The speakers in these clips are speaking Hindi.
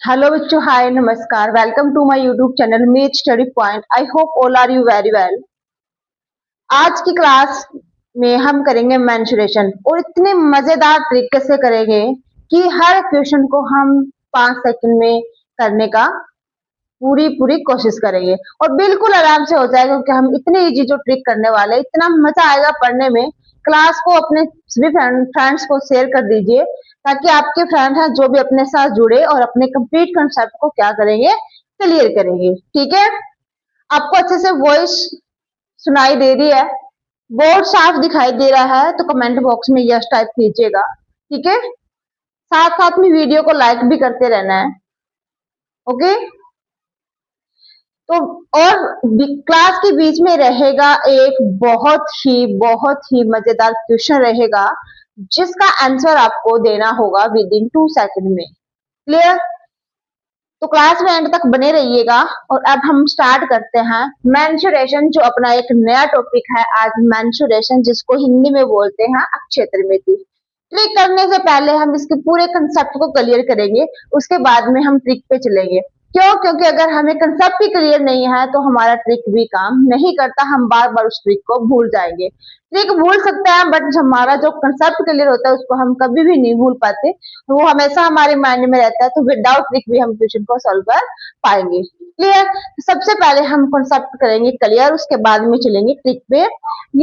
हेलो बच्चों, हाय नमस्कार। Welcome to my YouTube channel meet study point. I hope all are you very well. आज की क्लास में हम करेंगे मेंसुरेशन और इतने मजेदार तरीके से करेंगे कि हर क्वेश्चन को हम 5 सेकंड में करने का पूरी पूरी कोशिश करेंगे और बिल्कुल आराम से हो जाएगा क्योंकि हम इतनी इजी जो ट्रिक करने वाले हैं, इतना मजा आएगा पढ़ने में। क्लास को अपने सभी फ्रेंड्स को शेयर कर दीजिए ताकि आपके फ्रेंड हैं जो भी अपने साथ जुड़े और अपने कंप्लीट कंसेप्ट को क्या करेंगे, क्लियर करेंगे। ठीक है, आपको अच्छे से वॉइस सुनाई दे रही है, बोर्ड साफ दिखाई दे रहा है तो कमेंट बॉक्स में यस टाइप कीजिएगा। ठीक है, साथ साथ में वीडियो को लाइक भी करते रहना है। ओके, तो और क्लास के बीच में रहेगा एक बहुत ही मजेदार क्वेश्चन रहेगा जिसका आंसर आपको देना होगा विद इन 2 सेकंड में। क्लियर? तो क्लास में एंड तक बने रहिएगा। और अब हम स्टार्ट करते हैं मेंसुरेशन, जो अपना एक नया टॉपिक है आज। मेंसुरेशन जिसको हिंदी में बोलते हैं अक्षय तृतीया। ट्रिक करने से पहले हम इसके पूरे कंसेप्ट को क्लियर करेंगे, उसके बाद में हम ट्रिक पे चलेंगे। क्यों? क्योंकि अगर हमें कंसेप्ट ही क्लियर नहीं है तो हमारा ट्रिक भी काम नहीं करता, हम बार बार उस ट्रिक को भूल जाएंगे। ट्रिक भूल सकते हैं बट हमारा जो कंसेप्ट क्लियर होता है उसको हम कभी भी नहीं भूल पाते, वो हमेशा हमारे माइंड में रहता है। तो विदाउट ट्रिक भी हम क्वेश्चन को सॉल्व कर पाएंगे। क्लियर? सबसे पहले हम कंसेप्ट करेंगे क्लियर, उसके बाद में चलेंगे ट्रिक पे।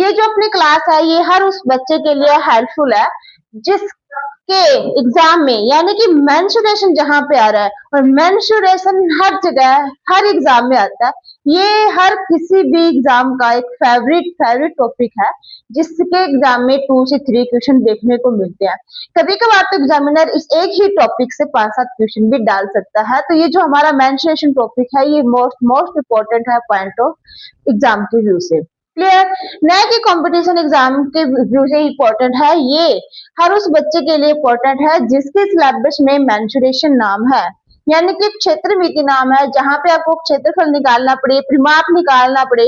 ये जो अपनी क्लास है ये हर उस बच्चे के लिए हेल्पफुल है जिसके एग्जाम में, यानी कि मेंसुरेशन जहां पे आ रहा है, और मेंसुरेशन हर जगह हर एग्जाम में आता है। ये हर किसी भी एग्जाम का एक फेवरेट टॉपिक है जिसके एग्जाम में 2 से 3 क्वेश्चन देखने को मिलते हैं। कभी कभार तो एग्जामिनर इस एक ही टॉपिक से 5-7 क्वेश्चन भी डाल सकता है। तो ये जो हमारा मेंसुरेशन टॉपिक है ये मोस्ट इंपॉर्टेंट है पॉइंट ऑफ एग्जाम के व्यू से। क्लियर? नए के कंपटीशन एग्जाम के व्यू से इंपॉर्टेंट है। ये हर उस बच्चे के लिए इंपॉर्टेंट है जिसके सिलेबस में मेंसुरेशन नाम है, यानी कि क्षेत्र मिति नाम है, जहां पे आपको क्षेत्रफल निकालना पड़े, परिमाप निकालना पड़े,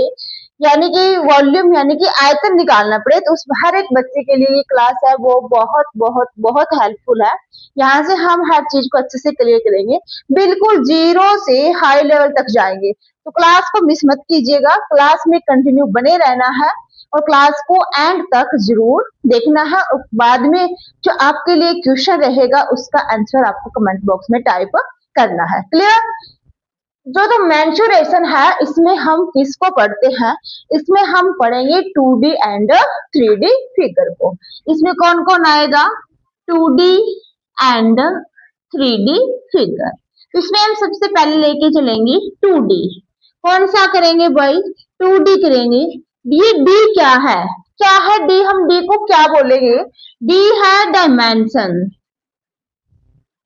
यानी कि वॉल्यूम यानी कि आयतन निकालना पड़े। तो उस हर एक बच्चे के लिए ये क्लास है वो बहुत बहुत बहुत हेल्पफुल है। यहाँ से हम हर चीज को अच्छे से क्लियर करेंगे, बिल्कुल जीरो से हाई लेवल तक जाएंगे। तो क्लास को मिस मत कीजिएगा, क्लास में कंटिन्यू बने रहना है और क्लास को एंड तक जरूर देखना है। और बाद में जो आपके लिए क्वेश्चन रहेगा उसका आंसर आपको कमेंट बॉक्स में टाइप करना है। क्लियर? जो मेंसुरेशन है इसमें हम किसको पढ़ते हैं? इसमें हम पढ़ेंगे 2D एंड 3D फिगर को। इसमें कौन कौन आएगा? 2D and 3D figure. इसमें हम सबसे पहले लेके चलेंगे 2D। कौन सा करेंगे भाई? 2D करेंगे। ये डी क्या है? क्या है डी? हम डी को क्या बोलेंगे? डी है डायमेंशन।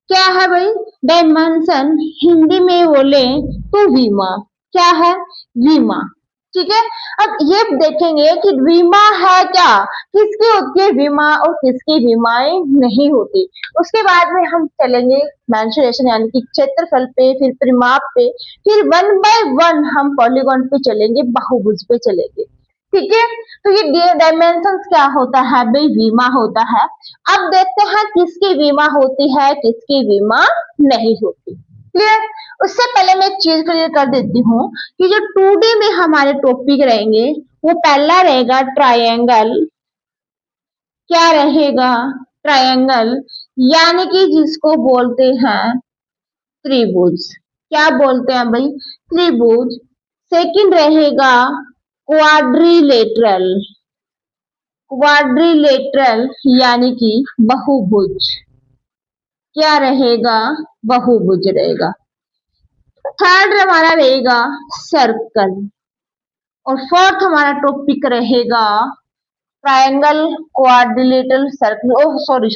क्या है भाई? डायमेंशन। हिंदी में बोले तो वीमा। क्या है? वीमा। ठीक है, अब ये देखेंगे कि बीमा है क्या, किसकी होती है बीमा और किसकी बीमाएं नहीं होती। उसके बाद में हम चलेंगे मेंसुरेशन यानी कि क्षेत्रफल पे, फिर परिमाप पे, फिर 1 बाय 1 हम पॉलीगॉन पे चलेंगे, बहुभुज पे चलेंगे। ठीक है, तो ये डायमेंशन क्या होता है भाई? बीमा होता है। अब देखते हैं किसकी बीमा होती है, किसकी बीमा नहीं होती। क्लियर? उससे पहले मैं एक चीज क्लियर कर देती हूँ कि जो 2D में हमारे टॉपिक रहेंगे वो पहला रहेगा ट्रायंगल। क्या रहेगा? ट्रायंगल, यानी कि जिसको बोलते हैं त्रिभुज। क्या बोलते हैं भाई? त्रिभुज। सेकंड रहेगा क्वाड्रिलेटरल। क्वाड्रिलेटरल यानी कि बहुभुज। क्या रहेगा? बहुभुज रहेगा। थर्ड हमारा रहेगा सर्कल। और फोर्थ हमारा टॉपिक रहेगा triangle, quadrilateral, circle. Oh sorry,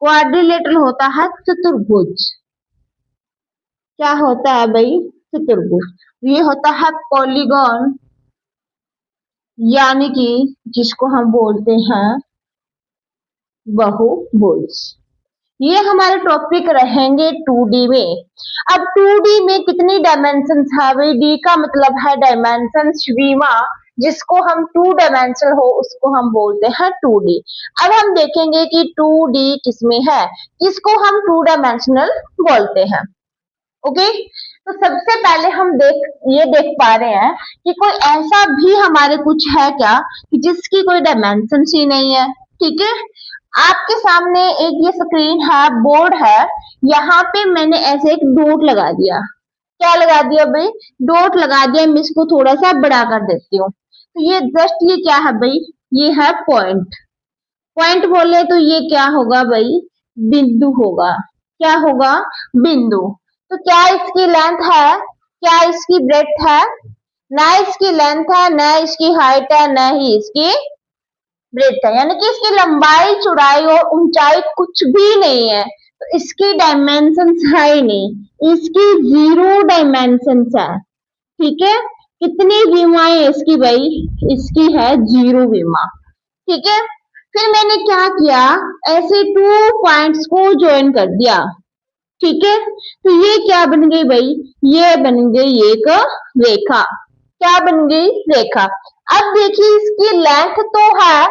quadrilateral होता है चतुर्भुज। क्या होता है भाई? चतुर्भुज। ये होता है पॉलीगॉन, यानी कि जिसको हम बोलते हैं बहुभुज। ये हमारे टॉपिक रहेंगे 2D में। अब 2D में कितनी डायमेंशन है भाई? डी का मतलब है डायमेंशन, बीमा। जिसको हम 2 डायमेंशनल हो उसको हम बोलते हैं 2D। अब हम देखेंगे कि 2D किसमें है, किसको हम 2 डायमेंशनल बोलते हैं। ओके। तो सबसे पहले हम देख पा रहे हैं कि कोई ऐसा भी हमारे कुछ है क्या कि जिसकी कोई डायमेंशन ही नहीं है। ठीक है, आपके सामने एक ये स्क्रीन है, बोर्ड है, यहाँ पे मैंने ऐसे एक डॉट लगा दिया। क्या लगा दिया भाई? डॉट लगा दिया। मैं इसको थोड़ा सा बड़ा कर देती हूँ। तो ये जस्ट ये क्या है भाई? ये है पॉइंट। पॉइंट बोले तो ये क्या होगा भाई? बिंदु होगा। क्या होगा? बिंदु। तो क्या इसकी लेंथ है? क्या इसकी ब्रेड्थ है? ना इसकी लेंथ है, ना इसकी हाइट है, ना ही इसकी ब्रेड्थ है, यानी कि इसकी लंबाई, चौड़ाई और ऊंचाई कुछ भी नहीं है। तो इसकी डायमेंशंस है ही नहीं, इसकी जीरो डायमेंशंस है। ठीक है, कितनी विमाएं इसकी भाई? इसकी है जीरो विमा। ठीक है, फिर मैंने क्या किया, ऐसे टू पॉइंट्स को ज्वाइन कर दिया। ठीक है, तो ये क्या बन गई भाई? ये बन गई एक रेखा। क्या बन गई? रेखा। अब देखिए, इसकी लेंथ तो है,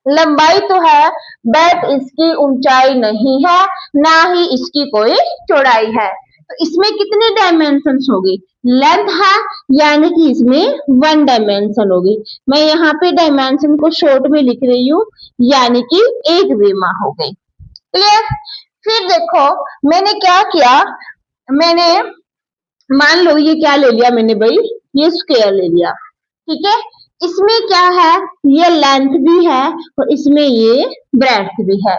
लंबाई तो है, बट इसकी ऊंचाई नहीं है, ना ही इसकी कोई चौड़ाई है। तो इसमें कितनी डायमेंशंस होगी? लेंथ है, यानी कि इसमें वन डायमेंशन होगी। मैं यहाँ पे डायमेंशन को शॉर्ट में लिख रही हूँ, यानी कि एक विमा हो गई। क्लियर? फिर देखो, मैंने क्या किया, मैंने मान लो ये क्या ले लिया मैंने भाई? ये स्क्वायर ले लिया। ठीक है, इसमें क्या है? ये लेंथ भी है और इसमें ये ब्रेड्थ भी है।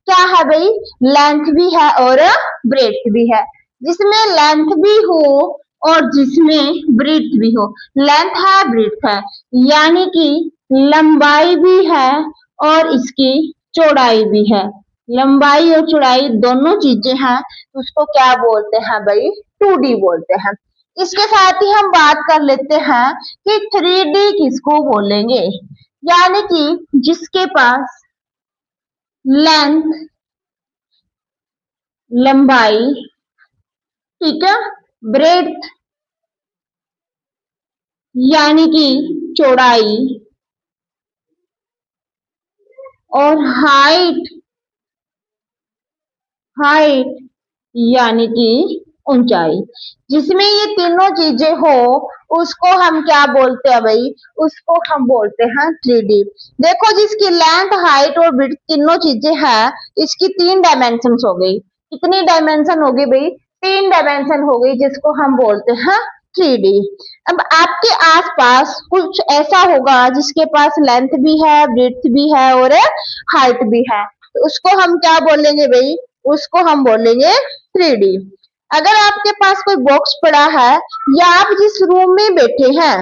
क्या है भाई? लेंथ भी है और ब्रेड्थ भी है। जिसमें लेंथ भी हो और जिसमें ब्रेड्थ भी हो, लेंथ है, ब्रेड्थ है, यानी कि लंबाई भी है और इसकी चौड़ाई भी है। लंबाई और चौड़ाई दोनों चीजें हैं, तो उसको क्या बोलते हैं भाई? 2D बोलते हैं। इसके साथ ही हम बात कर लेते हैं कि 3D किसको बोलेंगे, यानी कि जिसके पास लेंथ, लंबाई, ठीक है, ब्रेड्थ यानी कि चौड़ाई और हाइट, हाइट यानी कि ऊंचाई, जिसमें ये तीनों चीजें हो, उसको हम क्या बोलते हैं भाई? उसको हम बोलते हैं 3D। देखो, जिसकी लेंथ, हाइट और ब्रेड्थ तीनों चीजें हैं, इसकी 3 डायमेंशन हो गई। कितनी डायमेंशन हो गई भाई? 3 डायमेंशन हो गई, जिसको हम बोलते हैं 3D। अब आपके आसपास कुछ ऐसा होगा जिसके पास लेंथ भी है, ब्रेड्थ भी है और हाइट भी है, तो उसको हम क्या बोलेंगे भाई? उसको हम बोलेंगे 3D। अगर आपके पास कोई बॉक्स पड़ा है या आप जिस रूम में बैठे हैं,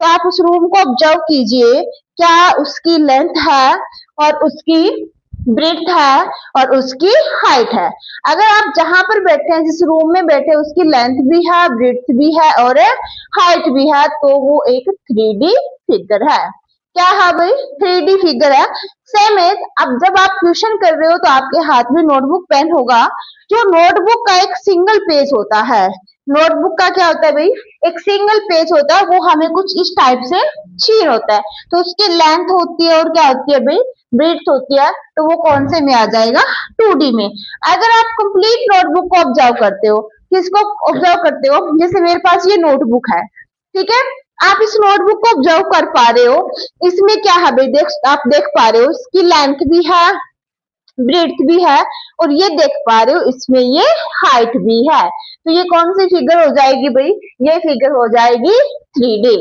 तो आप उस रूम को ऑब्जर्व कीजिए, क्या उसकी लेंथ है और उसकी ब्रेड्थ है और उसकी हाइट है। अगर आप जहां पर बैठे हैं, जिस रूम में बैठे हैं, उसकी लेंथ भी है, ब्रेड्थ भी है और हाइट भी है, तो वो एक 3D फिगर है। क्या है भाई? 3D फिगर है। सेम एज, अब जब आप ट्यूशन कर रहे हो तो आपके हाथ में नोटबुक पेन होगा। जो नोटबुक का एक सिंगल पेज होता है, नोटबुक का क्या होता है भाई? एक सिंगल पेज होता है, वो हमें कुछ इस टाइप से चाहिए होता है। तो उसकी लेंथ होती है और क्या होती है भाई? ब्रेड्थ होती है। तो वो कौन से में आ जाएगा? 2D में। अगर आप कंप्लीट नोटबुक को ऑब्जर्व करते हो, किसको ऑब्जर्व करते हो? जैसे मेरे पास ये नोटबुक है, ठीक है, आप इस नोटबुक को ऑब्जर्व कर पा रहे हो। इसमें क्या है भाई? आप देख पा रहे हो, इसकी लेंथ भी है, ब्रेड्थ भी है और ये देख पा रहे हो, इसमें ये हाइट भी है। तो ये कौन सी फिगर हो जाएगी भाई? ये फिगर हो जाएगी 3D।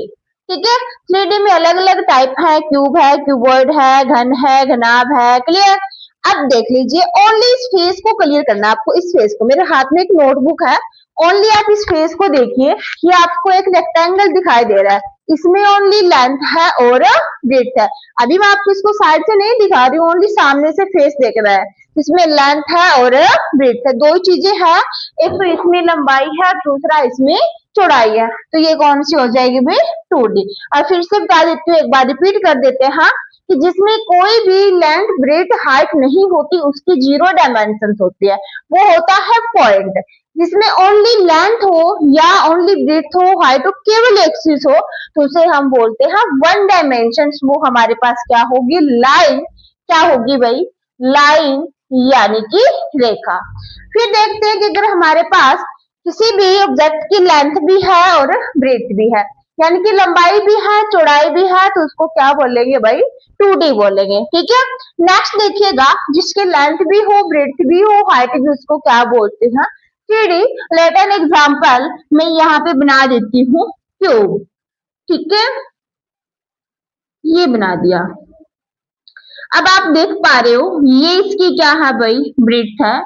ठीक है, 3D में अलग अलग टाइप है, क्यूब है, क्यूबॉइड है, घन है, घनाभ है। क्लियर? अब देख लीजिए, ओनली इस फेस को क्लियर करना है आपको। इस फेस को, मेरे हाथ में एक नोटबुक है, ओनली आप इस फेस को देखिए, ये आपको एक रेक्टेंगल दिखाई दे रहा है, इसमें ओनली लेंथ है और ब्रेड्थ है। अभी मैं आपको इसको साइड से नहीं दिखा रही हूँ, ओनली सामने से फेस देख रहा है, इसमें लेंथ है और ब्रेड्थ है, दो चीजें हैं। एक तो इसमें लंबाई है, दूसरा इसमें चौड़ाई है। तो ये कौन सी हो जाएगी भाई? 2D। और फिर से बता देती हूँ, एक बार रिपीट कर देते हैं, हाँ, कि जिसमें कोई भी लेंथ, ब्रेड्थ, हाइट नहीं होती, उसकी 0 डायमेंशन होती है, वो होता है पॉइंट। जिसमें ओनली लेंथ हो या ओनली ब्रेड्थ हो, हाइट हो, केवल एक्सिस हो, तो उसे हम बोलते हैं 1 डायमेंशन। वो हमारे पास क्या होगी? लाइन। क्या होगी भाई? लाइन यानी कि रेखा। फिर देखते हैं कि अगर हमारे पास किसी भी ऑब्जेक्ट की लेंथ भी है और ब्रेथ भी है, यानी कि लंबाई भी है चौड़ाई भी है, तो उसको क्या बोलेंगे भाई, 2D बोलेंगे। ठीक है, नेक्स्ट देखिएगा, जिसके लेंथ भी हो ब्रेथ भी हो हाइट भी, उसको क्या बोलते हैं, 3D। लेट एन एग्जाम्पल, मैं यहाँ पे बना देती हूँ क्यूब। ठीक है, ये बना दिया। अब आप देख पा रहे हो, ये इसकी क्या है भाई, ब्रेथ है,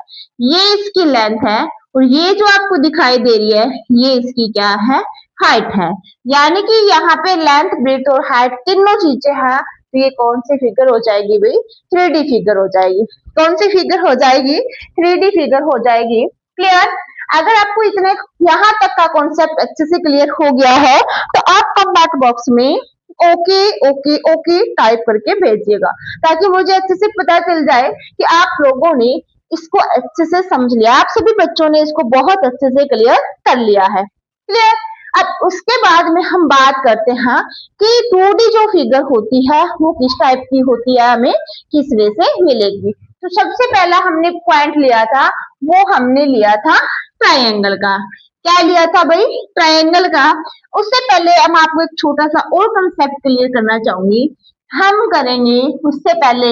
ये इसकी लेंथ है, और ये जो आपको दिखाई दे रही है ये इसकी क्या है, हाइट है। यानी कि यहाँ पे लेंथ ब्रेथ और हाइट तीनों चीजें हैं, तो ये कौन सी फिगर हो जाएगी भाई, 3D फिगर हो जाएगी। कौन सी फिगर हो जाएगी, 3D फिगर हो जाएगी। क्लियर? अगर आपको इतने यहाँ तक का कॉन्सेप्ट अच्छे से क्लियर हो गया है, तो आप कमेंट बॉक्स में ओके ओके ओके टाइप करके भेजिएगा, ताकि मुझे अच्छे से पता चल जाए कि आप लोगों ने इसको अच्छे से समझ लिया, आप सभी बच्चों ने इसको बहुत अच्छे से क्लियर कर लिया है। क्लियर? अब उसके बाद में हम बात करते हैं कि 2D जो फिगर होती है वो किस टाइप की होती है, हमें किस वे से मिलेगी। तो सबसे पहला हमने पॉइंट लिया था, वो हमने लिया था ट्राइंगल का। क्या लिया था भाई, ट्राइंगल का। उससे पहले हम आपको एक छोटा सा और कंसेप्ट क्लियर करना चाहूंगी। हम करेंगे उससे पहले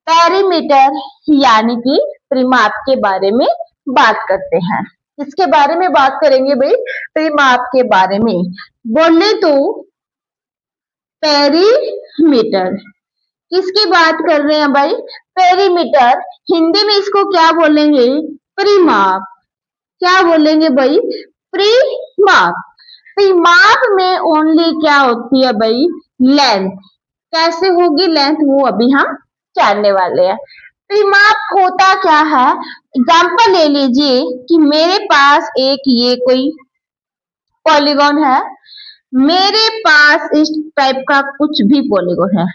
पेरीमीटर यानी कि परिमाप के बारे में बात करते हैं। इसके बारे में बात करेंगे भाई, परिमाप के बारे में। बोले तो पेरीमीटर, किसकी बात कर रहे हैं भाई, पेरीमीटर। हिंदी में इसको क्या बोलेंगे, परिमाप। क्या बोलेंगे भाई, परिमाप। परिमाप में ओनली क्या होती है भाई, लेंथ। कैसे होगी लेंथ, वो अभी हम जानने वाले हैं। परिमाप होता क्या है, एग्जाम्पल ले लीजिए कि मेरे पास एक ये कोई पॉलीगॉन है, मेरे पास इस टाइप का कुछ भी पॉलीगॉन है।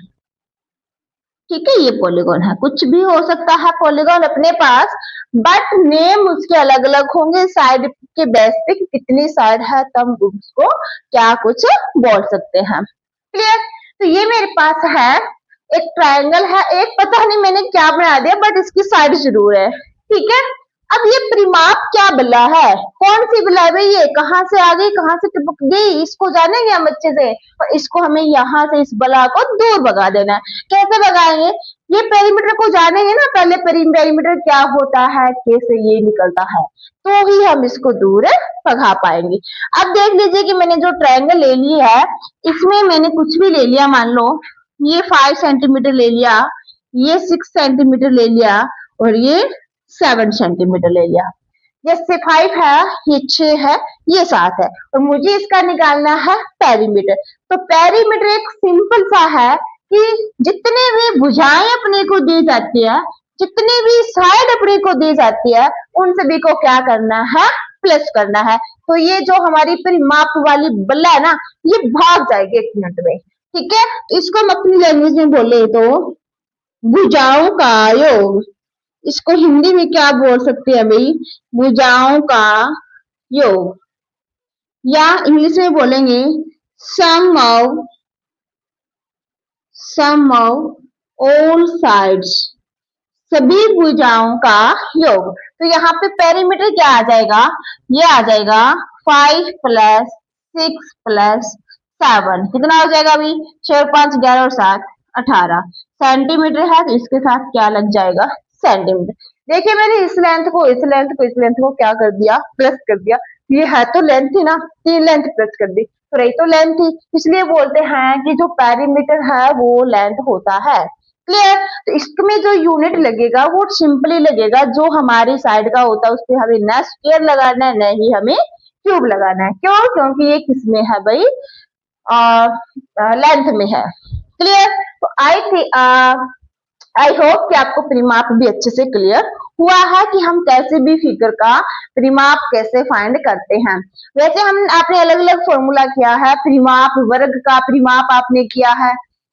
ठीक है, ये पॉलीगॉन है, कुछ भी हो सकता है पॉलीगॉन अपने पास, बट नेम उसके अलग अलग होंगे साइड के बेस पे, कितनी साइड है तब उसको क्या कुछ बोल सकते हैं। क्लियर? तो ये मेरे पास है एक ट्रायंगल है, एक पता नहीं मैंने क्या बना दिया, बट इसकी साइड जरूर है। ठीक है, अब ये परिमाप क्या बला है, कौन सी बला है भाई, ये कहाँ से आ गई कहाँ से टपक गई, इसको जानेंगे हम अच्छे से, और इसको हमें यहाँ से इस बला को दूर भगा देना है। कैसे भगाएंगे, ये पेरीमीटर को जानेंगे ना, पहले पेरीमीटर क्या होता है, कैसे ये निकलता है, तो ही हम इसको दूर भगा पाएंगे। अब देख लीजिए कि मैंने जो ट्रायंगल ले ली है, इसमें मैंने कुछ भी ले लिया, मान लो ये 5 सेंटीमीटर ले लिया, ये 6 सेंटीमीटर ले लिया, और ये 7 सेंटीमीटर ले लिया। जैसे 5 है, ये 6 है, ये 7 है, और मुझे इसका निकालना है पेरीमीटर। तो पेरीमीटर एक सिंपल सा है कि जितने भी भुजाएं अपने को दी जाती है, जितनी भी साइड अपने को दी जाती है, उन सभी को क्या करना है, प्लस करना है। तो ये जो हमारी परिमाप वाली बल्ला है ना, ये भाग जाएगी 1 मिनट में। ठीक है, इसको हम अपनी लैंग्वेज में बोले तो भुजाओं का योग। इसको हिंदी में क्या बोल सकते हैं भाई, भुजाओं का योग, या इंग्लिश में बोलेंगे सम ऑफ ऑल साइड्स, सभी भुजाओं का योग। तो यहाँ पे पेरीमीटर क्या आ जाएगा, ये आ जाएगा 5 प्लस 6 प्लस 7, कितना हो जाएगा अभी, 6 5 11 और 7 18 सेंटीमीटर है, तो इसके साथ क्या लग जाएगा, सेंटीमीटर। देखिए मैंने इस लेंथ को इस लेंथ को इस लेंथ को क्या कर दिया, प्लस कर दिया। ये है तो लेंथ थी ना, 3 लेंथ प्लस कर दी, तो रही तो लेंथ थी, इसलिए बोलते हैं कि जो पेरीमीटर है वो लेंथ होता है। क्लियर? तो इसमें जो यूनिट लगेगा वो सिंपली लगेगा, जो हमारी साइड का होता है उस पर हमें न स्क्वायर लगाना है, न ही हमें क्यूब लगाना है। क्यों? क्योंकि ये किसमें है भाई, लेंथ में है। क्लियर? तो आई होप कि आपको परिमाप भी अच्छे से क्लियर हुआ है कि हम कैसे भी फिगर का परिमाप कैसे फाइंड करते हैं। वैसे हम आपने अलग अलग फॉर्मूला किया है, परिमाप वर्ग का परिमाप आपने किया है,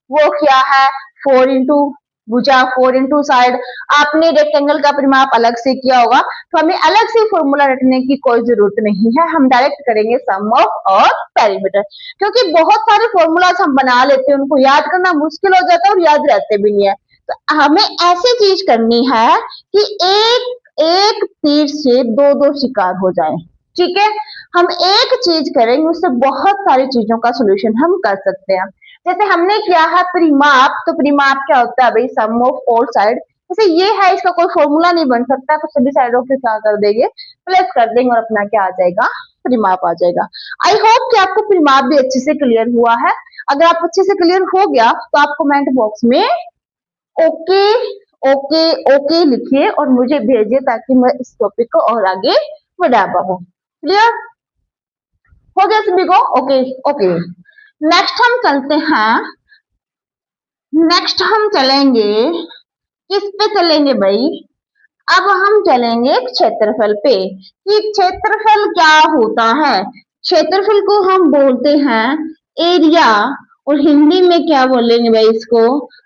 वो क्या है 4 इंटू भुजा 4 इंटू साइड। आपने रेक्टेंगल का परिमाप अलग से किया होगा, तो हमें अलग से फॉर्मूला रखने की कोई जरूरत नहीं है, हम डायरेक्ट करेंगे सम ऑफ और पेरीमीटर। क्योंकि बहुत सारे फॉर्मूलाज हम बना लेते हैं, उनको याद करना मुश्किल हो जाता है और याद रहते भी नहीं है। तो हमें ऐसी चीज करनी है कि एक एक तीर से दो दो शिकार हो जाए। ठीक है। हम एक चीज करेंगे उससे बहुत सारी चीजों का सोल्यूशन हम कर सकते हैं। जैसे हमने किया है परिमाप, तो परिमाप क्या होता है भाई, सम ऑफ ऑल साइड। जैसे ये है, इसका कोई फॉर्मूला नहीं बन सकता, तो सभी साइडों के क्या कर देंगे, प्लस कर देंगे और अपना क्या आ जाएगा, परिमाप आ जाएगा। आई होप कि आपको परिमाप भी अच्छे से क्लियर हुआ है। अगर आप अच्छे से क्लियर हो गया तो आप कमेंट बॉक्स में ओके ओके ओके लिखिए और मुझे भेजिए ताकि मैं इस टॉपिक को और आगे बढ़ा पाऊँ। क्लियर हो गया सभी को? Okay okay. नेक्स्ट हम चलते हैं, नेक्स्ट हम चलेंगे, किस पे चलेंगे भाई, अब हम चलेंगे क्षेत्रफल पे कि क्षेत्रफल क्या होता है। क्षेत्रफल को हम बोलते हैं एरिया, और हिंदी में क्या बोलेंगे भाई इसको,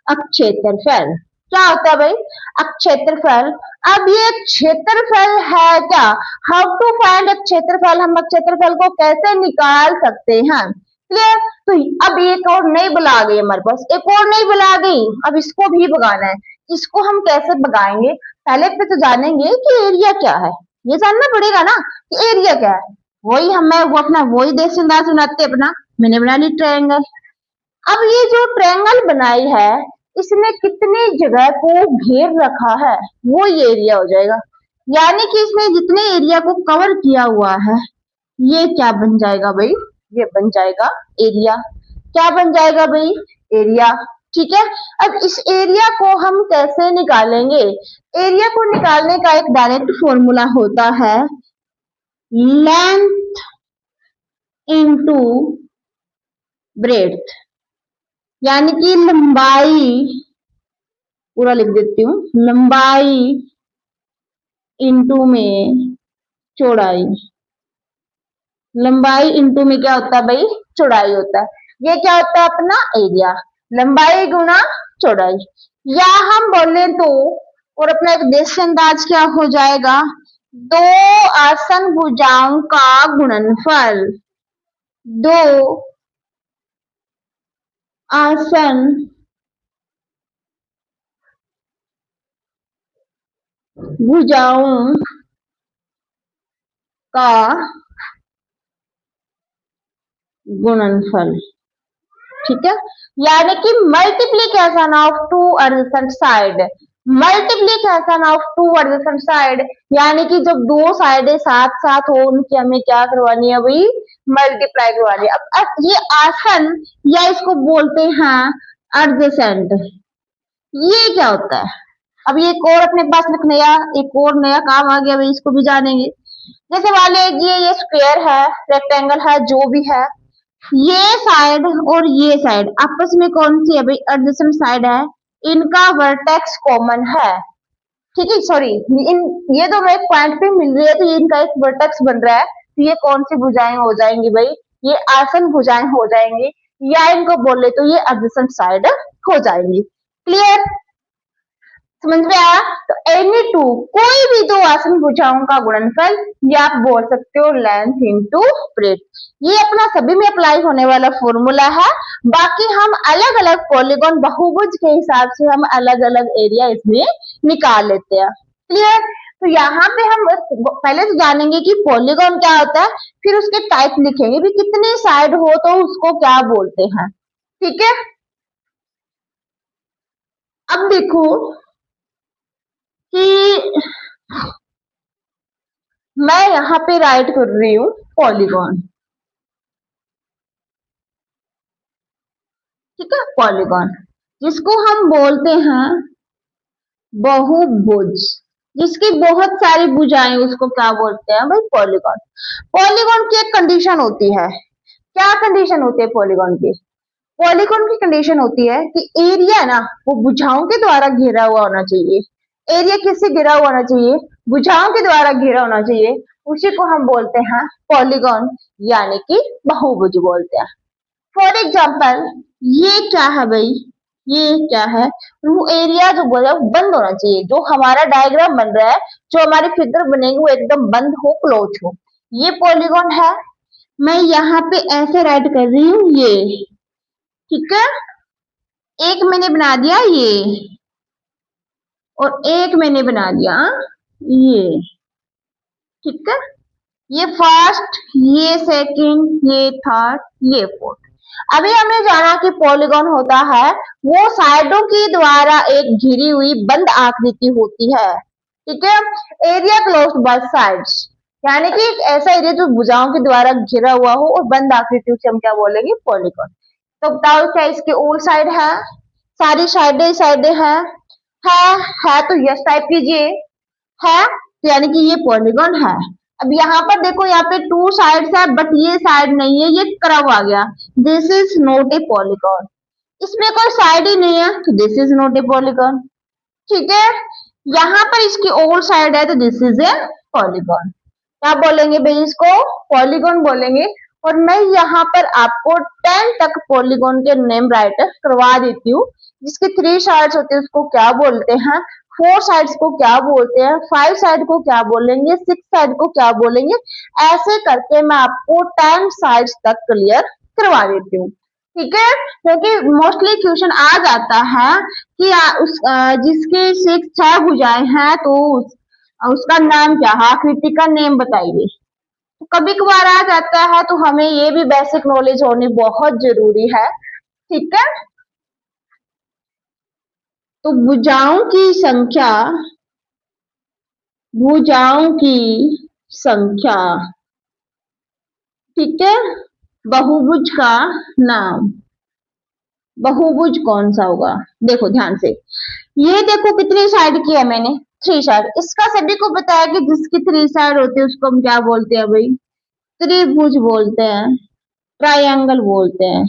अक्षेत्रफल। क्या होता है भाई, अक्षेत्रफल। अब ये क्षेत्रफल है क्या, हाउ टू फाइंड क्षेत्रफल, हम क्षेत्रफल को कैसे निकाल सकते हैं। क्लियर। तो अब एक और नई बला आ गई हमारे पास, एक और नई बला आ गई, अब इसको भी भगाना है। इसको हम कैसे भगाएंगे, पहले पे तो जानेंगे कि एरिया क्या है, ये जानना पड़ेगा ना कि एरिया क्या है। वही हमें वो अपना वही देश अंदाज सुनाते अपना, मैंने बना ली ट्रायंगल। अब ये जो ट्रायंगल बनाई है इसने कितनी जगह को घेर रखा है, वो ये एरिया हो जाएगा। यानी कि इसने जितने एरिया को कवर किया हुआ है ये क्या बन जाएगा भाई, ये बन जाएगा एरिया। क्या बन जाएगा भाई, एरिया। ठीक है। अब इस एरिया को हम कैसे निकालेंगे, एरिया को निकालने का एक डायरेक्ट फॉर्मूला होता है लेंथ इनटू ब्रेड्थ, यानी कि लंबाई, पूरा लिख देती हूँ, लंबाई इंटू में चौड़ाई। लंबाई इंटू में क्या होता है भाई, चौड़ाई होता है। ये क्या होता है अपना एरिया, लंबाई गुना चौड़ाई। या हम बोले तो, और अपना एक देशी अंदाज क्या हो जाएगा, दो आसन भुजाओं का गुणनफल, दो आसन भुजाओं का गुणनफल। ठीक है। यानी कि multiplication of two adjacent side, multiplication of two adjacent side, यानी कि जब दो साइडें साथ साथ हो उनकी हमें क्या करवानी है भाई, मल्टीप्लाई करवानी है। अब ये आसन या इसको बोलते हैं एडजेसेंट, ये क्या होता है। अब ये एक और अपने पास एक और नया काम आ गया भाई, इसको भी जानेंगे। जैसे वाले ये स्क्वायर है, रेक्टेंगल है, जो भी है, ये साइड और ये साइड आपस में कौन सी है भाई, एडजेसेंट साइड है, इनका वर्टेक्स कॉमन है। ठीक है, सॉरी, इन ये दोनों एक पॉइंट पे मिल रही है तो इनका एक वर्टेक्स बन रहा है, तो ये कौन सी भुजाएं हो जाएंगी भाई, ये आसन भुजाएं हो जाएंगी, या इनको बोले तो ये एडजेसेंट साइड हो जाएंगी। क्लियर, समझ में आया। तो एनी टू, कोई भी दो आसन भुजाओं का गुणनफल, या आप बोल सकते हो लेंथ इनटू ब्रेड्थ, ये अपना सभी में अप्लाई होने वाला फॉर्मूला है। बाकी हम अलग अलग पॉलीगॉन बहुभुज के हिसाब से हम अलग अलग एरिया इसमें निकाल लेते हैं। क्लियर। तो यहाँ पे हम पहले तो जानेंगे कि पॉलीगॉन क्या होता है, फिर उसके टाइप लिखेंगे भी कितनी साइड हो तो उसको क्या बोलते हैं। ठीक है। अब देखो कि मैं यहाँ पे राइट कर रही हूँ पॉलीगॉन। ठीक है, पॉलीगॉन जिसको हम बोलते हैं बहुभुज, जिसकी बहुत सारी भुजाएं, उसको क्या बोलते हैं भाई, पॉलीगॉन। पॉलीगॉन की एक कंडीशन होती है, क्या कंडीशन होती है पॉलीगॉन की, पॉलीगॉन की कंडीशन होती है कि एरिया ना वो भुजाओं के द्वारा घेरा हुआ होना चाहिए। एरिया किससे घिरा हुआ होना चाहिए, भुजाओं के द्वारा घिरा होना चाहिए, उसी को हम बोलते हैं पॉलीगॉन, यानी कि बहुभुज बोलते हैं। फॉर एग्जाम्पल ये क्या है भाई, ये क्या है, वो एरिया जो बोला बंद होना चाहिए, जो हमारा डायग्राम बन रहा है, जो हमारी फिगर बनेगी वो एकदम बंद हो, क्लोज हो, ये पॉलीगॉन है। मैं यहाँ पे ऐसे राइट कर रही हूँ ये, ठीक है, एक मैंने बना दिया ये और एक मैंने बना दिया ये, ठीक है। ये फर्स्ट, ये सेकंड, ये थर्ड, ये फोर्थ। अभी हमने जाना कि पॉलीगॉन होता है वो साइडों के द्वारा एक घिरी हुई बंद आकृति होती है, ठीक है। एरिया क्लोज्ड बाय साइड्स, यानी कि एक ऐसा एरिया जो भुजाओं के द्वारा घिरा हुआ हो और बंद आकृति, उसे हम क्या बोलेंगे, पॉलीगॉन। तो बताओ क्या इसके ओल साइड है, सारी साइडें साइडें हैं, है तो यस टाइप कीजिए, है तो यानी कि ये पॉलीगॉन है। अब यहाँ पर देखो, यहाँ पे टू साइड्स है बट ये साइड नहीं है, ये कर्व आ गया, this is not a polygon. इसमें कोई साइड ही नहीं है तो this is not a polygon, ठीक है। यहाँ पर इसकी ओल साइड है तो दिस इज ए पॉलीगॉन। क्या बोलेंगे भाई, इसको पॉलीगॉन बोलेंगे। और मैं यहाँ पर आपको 10 तक पॉलीगॉन के नेम राइट करवा देती हूँ। जिसके 3 साइड्स होते हैं उसको क्या बोलते हैं, 4 साइड्स को क्या बोलते हैं, 5 साइड को क्या बोलेंगे, 6 साइड को क्या बोलेंगे। ऐसे करके मैं आपको 10 साइड्स तक क्लियर करवा देती हूँ, ठीक है। क्योंकि मोस्टली क्वेश्चन आ जाता है कि जिसके 6 भुजाएं हैं तो उसका नाम क्या है, आकृति का नेम बताइए। तो कभी कभार आ जाता है तो हमें ये भी बेसिक नॉलेज होनी बहुत जरूरी है, ठीक है। तो भुजाओं की संख्या, ठीक है। बहुभुज का नाम, बहुभुज कौन सा होगा, देखो ध्यान से। ये देखो कितनी साइड की है मैंने, 3 साइड। इसका सभी को बताया कि जिसकी 3 साइड होती है उसको हम क्या बोलते हैं भाई, त्रिभुज बोलते हैं, ट्रायंगल बोलते हैं,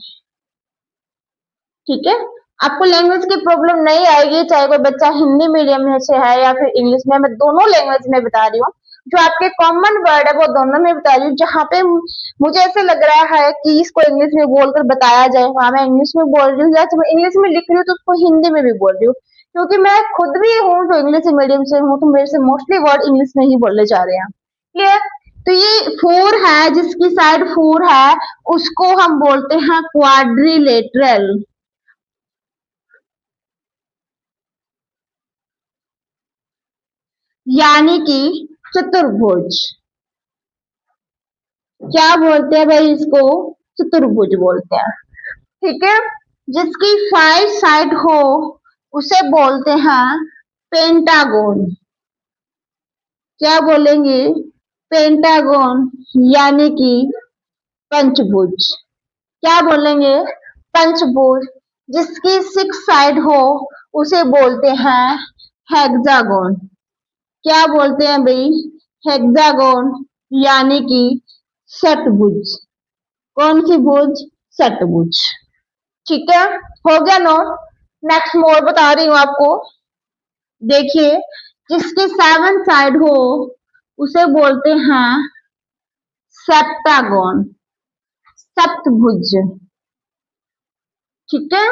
ठीक है। आपको लैंग्वेज की प्रॉब्लम नहीं आएगी, चाहे कोई बच्चा हिंदी मीडियम में से है या फिर इंग्लिश में, मैं दोनों लैंग्वेज में बता रही हूँ। जो आपके कॉमन वर्ड है वो दोनों में बता रही हूँ। जहाँ पे मुझे ऐसे लग रहा है कि इसको इंग्लिश में बोलकर बताया जाए, वहां मैं इंग्लिश में बोल रही हूँ, या मैं इंग्लिश में लिख रही हूँ तो उसको हिंदी में भी बोल रही हूँ। क्योंकि मैं खुद भी हूँ जो इंग्लिश मीडियम से हूँ, तो मेरे से मोस्टली वर्ड इंग्लिश में ही बोलने जा रहे हैं, क्लियर। तो ये 4 है, जिसकी साइड 4 है उसको हम बोलते हैं क्वाड्रिलेटरल, यानी कि चतुर्भुज। क्या बोलते हैं भाई इसको, चतुर्भुज बोलते हैं, ठीक है। जिसकी 5 साइड हो उसे बोलते हैं पेंटागोन। क्या बोलेंगे, पेंटागोन, यानी कि पंचभुज। क्या बोलेंगे, पंचभुज। जिसकी 6 साइड हो उसे बोलते हैं हेक्सागोन। क्या बोलते हैं भाई, हेक्सागोन, यानी कि षटभुज। कौन सी भुज, षटभुज, ठीक है। हो गया नोट। नेक्स्ट मोर बता रही हूँ आपको, देखिए। जिसके 7 साइड हो उसे बोलते हैं सेप्टागोन, सप्तभुज, ठीक है।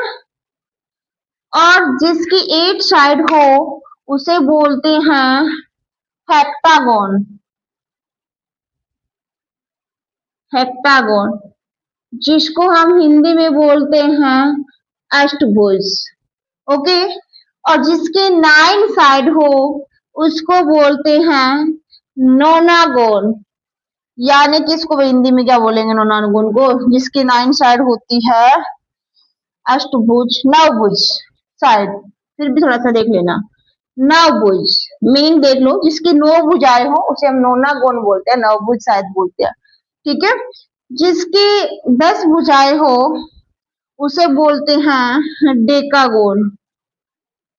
और जिसकी 8 साइड हो उसे बोलते हैं हेप्टागोन, हेप्टागोन। जिसको हम हिंदी में बोलते हैं अष्टभुज, ओके। और जिसके 9 साइड हो उसको बोलते हैं नोनागोन, यानी कि इसको हिंदी में क्या बोलेंगे, नोनागोन को, जिसकी 9 साइड होती है अष्टभुज, नवभुज साइड। फिर भी थोड़ा सा देख लेना, नवभुज मीन देख लो, जिसकी 9 भुजाएं हो उसे हम नोनागोन बोलते हैं, नवभुज साइड बोलते हैं, ठीक है। जिसकी 10 भुजाएं हो उसे बोलते हैं डेकागोन।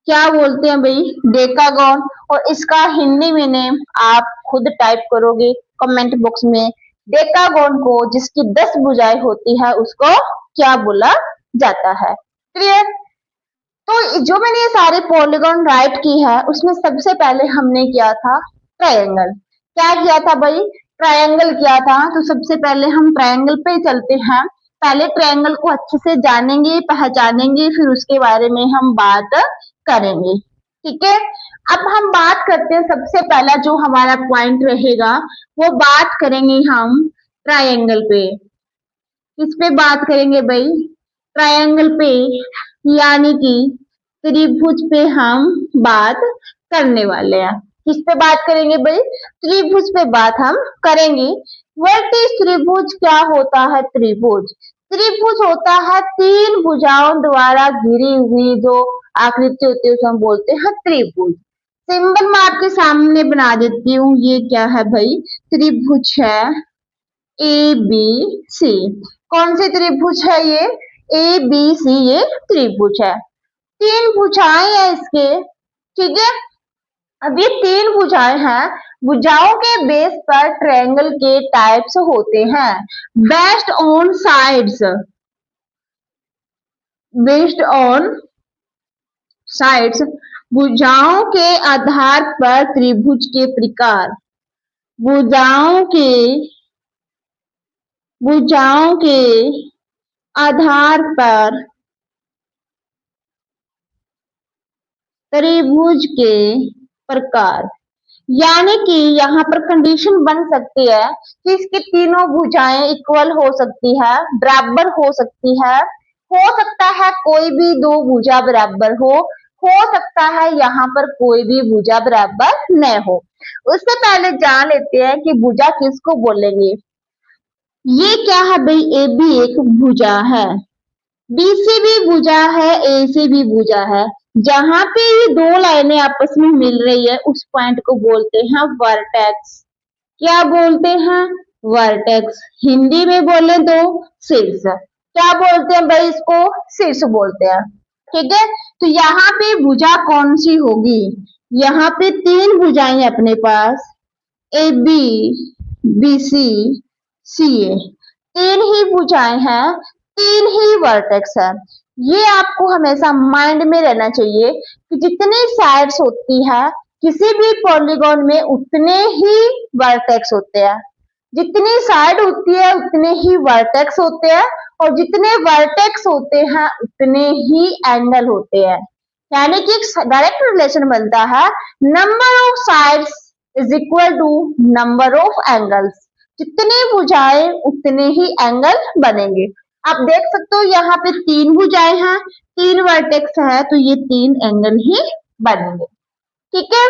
क्या बोलते हैं भाई, डेकागोन। और इसका हिंदी में नेम आप खुद टाइप करोगे कमेंट बॉक्स में, डेकागोन को जिसकी 10 भुजाएं होती है उसको क्या बोला जाता है, क्लियर। तो जो मैंने ये सारे पॉलीगॉन राइट की है उसमें सबसे पहले हमने किया था ट्रायंगल। क्या किया था भाई, ट्रायंगल किया था। तो सबसे पहले हम ट्रायंगल पे चलते हैं। पहले ट्रायंगल को अच्छे से जानेंगे, पहचानेंगे, फिर उसके बारे में हम बात करेंगे, ठीक है। अब हम बात करते हैं, सबसे पहला जो हमारा पॉइंट रहेगा वो बात करेंगे हम ट्रायंगल पे। किस पे बात करेंगे भाई, ट्रायंगल पे, यानी कि त्रिभुज पे हम बात करने वाले हैं, किस पे बात करेंगे भाई? त्रिभुज पे बात हम करेंगे। व्हाट इज त्रिभुज? क्या होता है त्रिभुज? त्रिभुज होता है तीन भुजाओं द्वारा घिरी हुई जो आकृति होती है, उसे हम बोलते हैं त्रिभुज। सिंबल मैं आपके सामने बना देती हूँ। ये क्या है भाई? त्रिभुज है ए बी सी। कौन से त्रिभुज है ये? ए बी सी ये त्रिभुज है। तीन भुजाएं हैं इसके, ठीक है। अब ये तीन भुजाएं हैं, भुजाओं के बेस पर ट्रायंगल के टाइप्स होते हैं। Based on sides, based on sides, भुजाओं के आधार पर त्रिभुज के प्रकार, भुजाओं के आधार पर त्रिभुज के प्रकार। यानी कि यहाँ पर कंडीशन बन सकती है कि इसकी तीनों भुजाएं इक्वल हो सकती है, बराबर हो सकती है। हो सकता है कोई भी दो भुजा बराबर हो सकता है यहाँ पर कोई भी भुजा बराबर न हो। उससे पहले जान लेते हैं कि भुजा किसको बोलेंगे। ये क्या है भाई? ए भी एक भुजा है, बी से भी भुजा है, ए से भी भुजा है। जहां पे ये दो लाइनें आपस में मिल रही है उस पॉइंट को बोलते हैं वर्टेक्स। क्या बोलते हैं? वर्टेक्स। हिंदी में बोले तो शीर्ष। क्या बोलते हैं भाई इसको? शीर्ष बोलते हैं, ठीक है। तो यहाँ पे भुजा कौन सी होगी? यहाँ पे तीन भुजाएं अपने पास, ए बी, बी सी, सी ए, तीन ही भुजाएं हैं, तीन ही वर्टेक्स है। ये आपको हमेशा माइंड में रहना चाहिए कि जितनी साइड्स होती है किसी भी पॉलीगॉन में उतने ही वर्टेक्स होते हैं। जितनी साइड होती है उतने ही वर्टेक्स होते हैं, और जितने वर्टेक्स होते हैं उतने ही एंगल होते हैं। यानी कि एक डायरेक्ट रिलेशन बनता है, number of sides is equal to number of angles. जितनी भुजाएं उतने ही एंगल बनेंगे। आप देख सकते हो यहाँ पे तीन भुजाएं हैं, तीन वर्टेक्स है, तो ये तीन एंगल ही बनेंगे, ठीक है।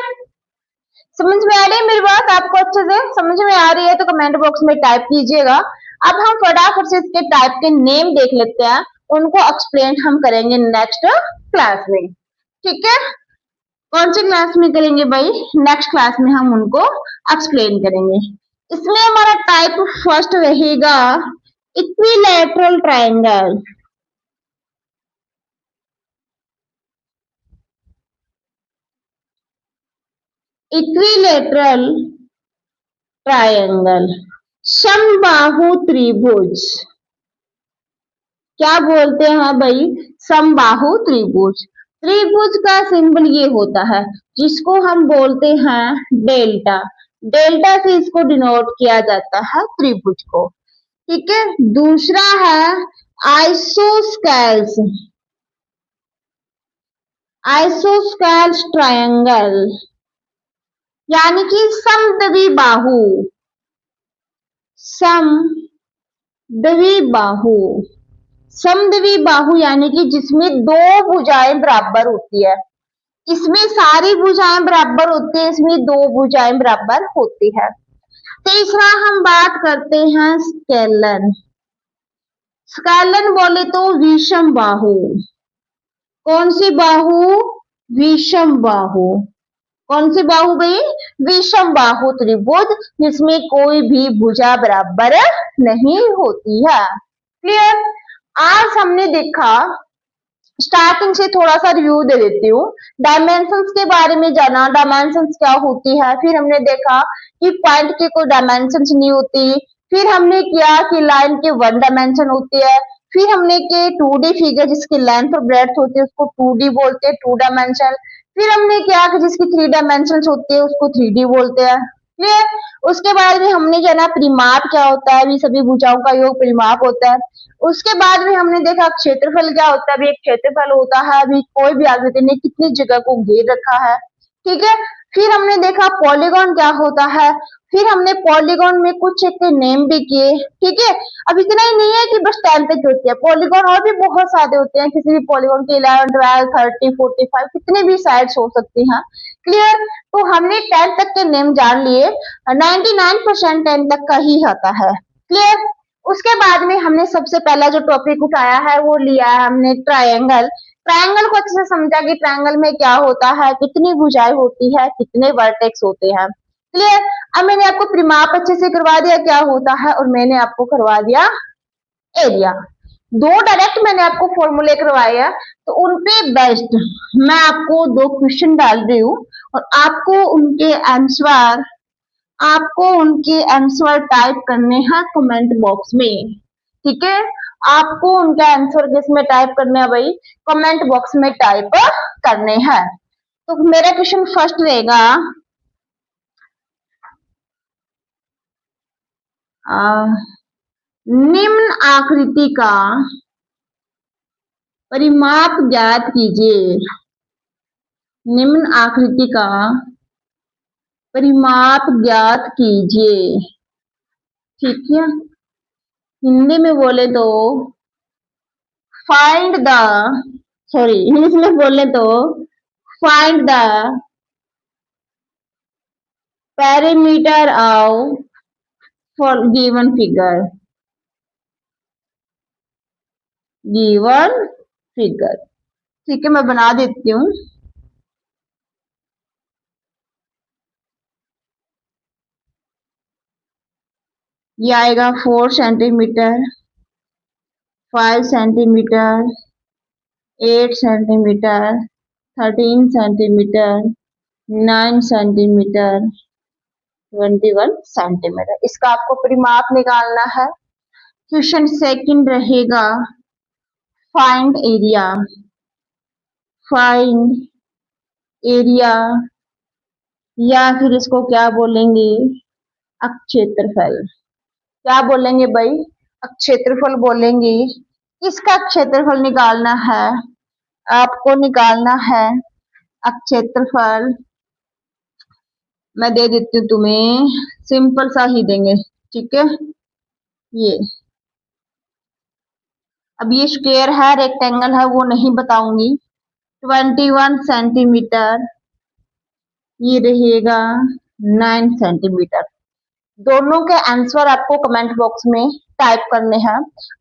समझ में आ रही है मेरी बात? आपको अच्छे से समझ में आ रही है तो कमेंट बॉक्स में टाइप कीजिएगा। अब हम फटाफट से इसके टाइप के नेम देख लेते हैं, उनको एक्सप्लेन हम करेंगे नेक्स्ट क्लास में, ठीक है। कौन सी क्लास में करेंगे भाई? नेक्स्ट क्लास में हम उनको एक्सप्लेन करेंगे। इसमें हमारा टाइप फर्स्ट रहेगा इक्विलैटरल ट्रायंगल। इक्विलैटरल ट्रायंगल, समबाहु त्रिभुज। क्या बोलते हैं भाई? समबाहु त्रिभुज। त्रिभुज का सिंबल ये होता है जिसको हम बोलते हैं डेल्टा। डेल्टा से इसको डिनोट किया जाता है त्रिभुज को, ठीक है। दूसरा है आइसोस्केल्स, आइसोस्केल्स ट्रायंगल, यानी कि समद्विबाहु, समद्विबाहु, समद्विबाहु यानी कि जिसमें दो भुजाएं बराबर होती है। इसमें सारी भुजाएं बराबर होती है, इसमें दो भुजाएं बराबर होती है। तीसरा हम बात करते हैं स्केलन। स्केलन बोले तो विषम बाहु। कौन सी बाहु? विषम बाहु। कौन सी बाहु भाई? विषम बाहु त्रिभुज, जिसमें कोई भी भुजा बराबर नहीं होती है। क्लियर? आज हमने देखा, स्टार्टिंग से थोड़ा सा रिव्यू दे देती हूँ। डायमेंशंस के बारे में जाना, डायमेंशंस क्या होती है। फिर हमने देखा कि पॉइंट के कोई डायमेंशंस नहीं होती। फिर हमने किया कि लाइन के वन डायमेंशन होती है। फिर हमने के 2D फिगर जिसकी लेंथ और ब्रेड्थ होती है उसको 2D बोलते हैं, 2 डायमेंशन। फिर हमने क्या कि जिसकी 3 डायमेंशन होती है उसको 3D बोलते हैं। क्लियर? उसके बाद में हमने जाना परिमाप क्या होता है, सभी भुजाओं का योग परिमाप होता है। उसके बाद में हमने देखा क्षेत्रफल क्या होता है। अभी एक क्षेत्रफल होता है, अभी कोई भी आकृति ने कितनी जगह को घेर रखा है, ठीक है। फिर हमने देखा पॉलीगॉन क्या होता है। फिर हमने पॉलीगॉन में कुछ एक नेम भी किए, ठीक है। अब इतना ही नहीं है कि बस 10 तक होती है पॉलीगॉन, और भी बहुत सारे होते हैं। किसी भी पॉलीगॉन के 11, 12, 30, 45 कितने भी साइड्स हो सकती हैं। क्लियर। तो हमने 10 तक के नेम जान लिए, 99% 10 तक का ही आता है। क्लियर। उसके बाद में हमने सबसे पहला जो टॉपिक उठाया है वो लिया है हमने ट्रायंगल। ट्रायंगल को अच्छे से समझा कि ट्रायंगल में क्या होता है, कितनी भुजाएं होती है, कितने वर्टेक्स होते हैं। क्लियर। अब मैंने आपको परिमाप अच्छे से करवा दिया क्या होता है, और मैंने आपको करवा दिया एरिया। दो डायरेक्ट मैंने आपको फॉर्मूले करवाए हैं, तो उनपे बेस्ड मैं आपको दो क्वेश्चन डाल रही हूँ, और आपको उनके आंसर टाइप करने हैं कमेंट बॉक्स में। ठीक है। आपको उनका आंसर किस में टाइप करना है भाई, कमेंट बॉक्स में टाइप करने हैं। तो मेरा क्वेश्चन फर्स्ट रहेगा, निम्न आकृति का परिमाप ज्ञात कीजिए। निम्न आकृति का परिमाप ज्ञात कीजिए। ठीक है। हिंदी में बोले तो फाइंड द इंग्लिश में बोले तो find the parameter of for given figure. ठीक है, मैं बना देती हूँ। ये आएगा 4 centimetre, 5 centimetre, 8 centimetre, 13 centimetre, 9 centimetre, 21 centimetre. इसका आपको परिमाप निकालना है। क्वेश्चन सेकंड रहेगा, फाइंड एरिया। फाइंड एरिया, या फिर इसको क्या बोलेंगे, अक्षेत्रफल। क्या बोलेंगे भाई, क्षेत्रफल बोलेंगे। इसका क्षेत्रफल निकालना है, आपको निकालना है क्षेत्रफल। मैं दे देती हूँ तुम्हें, सिंपल सा ही देंगे। ठीक है। ये अब ये स्क्वायर है, रेक्टेंगल है, वो नहीं बताऊंगी। 21 सेंटीमीटर, ये रहेगा 9 सेंटीमीटर। दोनों के आंसर आपको कमेंट बॉक्स में टाइप करने हैं।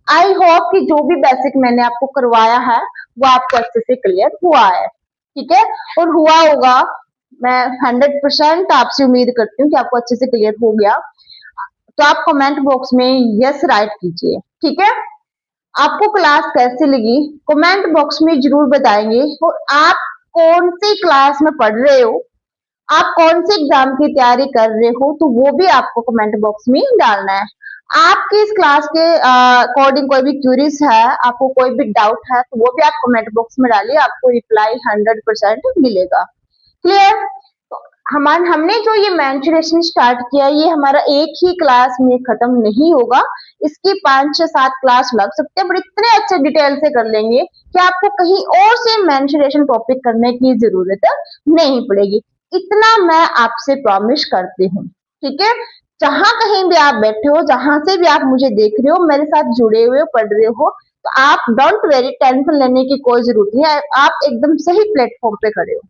आई होप कि जो भी बेसिक मैंने आपको करवाया है वो आपको अच्छे से क्लियर हुआ है। ठीक है, और हुआ होगा, मैं 100% आपसे उम्मीद करती हूँ कि आपको अच्छे से क्लियर हो गया। तो आप कमेंट बॉक्स में यस राइट कीजिए। ठीक है। आपको क्लास कैसी लगी कमेंट बॉक्स में जरूर बताएंगे, और आप कौन सी क्लास में पढ़ रहे हो, आप कौन से एग्जाम की तैयारी कर रहे हो, तो वो भी आपको कमेंट बॉक्स में डालना है। आपकी इस क्लास के अकॉर्डिंग कोई भी क्यूरीज है, आपको कोई भी डाउट है, तो वो भी आप कमेंट बॉक्स में डालिए, आपको रिप्लाई 100% मिलेगा। क्लियर। हमने जो ये मेंशुरेशन स्टार्ट किया, ये हमारा एक ही क्लास में खत्म नहीं होगा। इसकी 5 से 7 क्लास लग सकते हैं, बट इतने अच्छे डिटेल से कर लेंगे कि आपको कहीं और से मेंशुरेशन टॉपिक करने की जरूरत नहीं पड़ेगी। इतना मैं आपसे प्रॉमिस करती हूँ। ठीक है। जहां कहीं भी आप बैठे हो, जहां से भी आप मुझे देख रहे हो, मेरे साथ जुड़े हुए पढ़ रहे हो, तो आप डोंट वेरी, टेंशन लेने की कोई जरूरत नहीं है। आप एकदम सही प्लेटफॉर्म पे खड़े हो।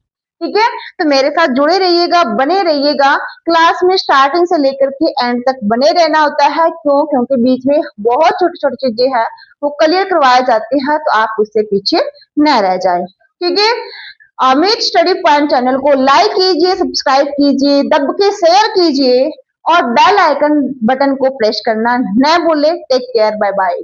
ठीक है। तो मेरे साथ जुड़े रहिएगा, बने रहिएगा। क्लास में स्टार्टिंग से लेकर के एंड तक बने रहना होता है। क्यों? क्योंकि बीच में बहुत छोटी छोटी चीजें हैं वो क्लियर करवाई जाती है, तो आप उससे पीछे न रह जाए। ठीक है। अमित स्टडी पॉइंट चैनल को लाइक कीजिए, सब्सक्राइब कीजिए, दब के शेयर कीजिए, और बेल आइकन बटन को प्रेस करना न भूले। Take care, bye bye.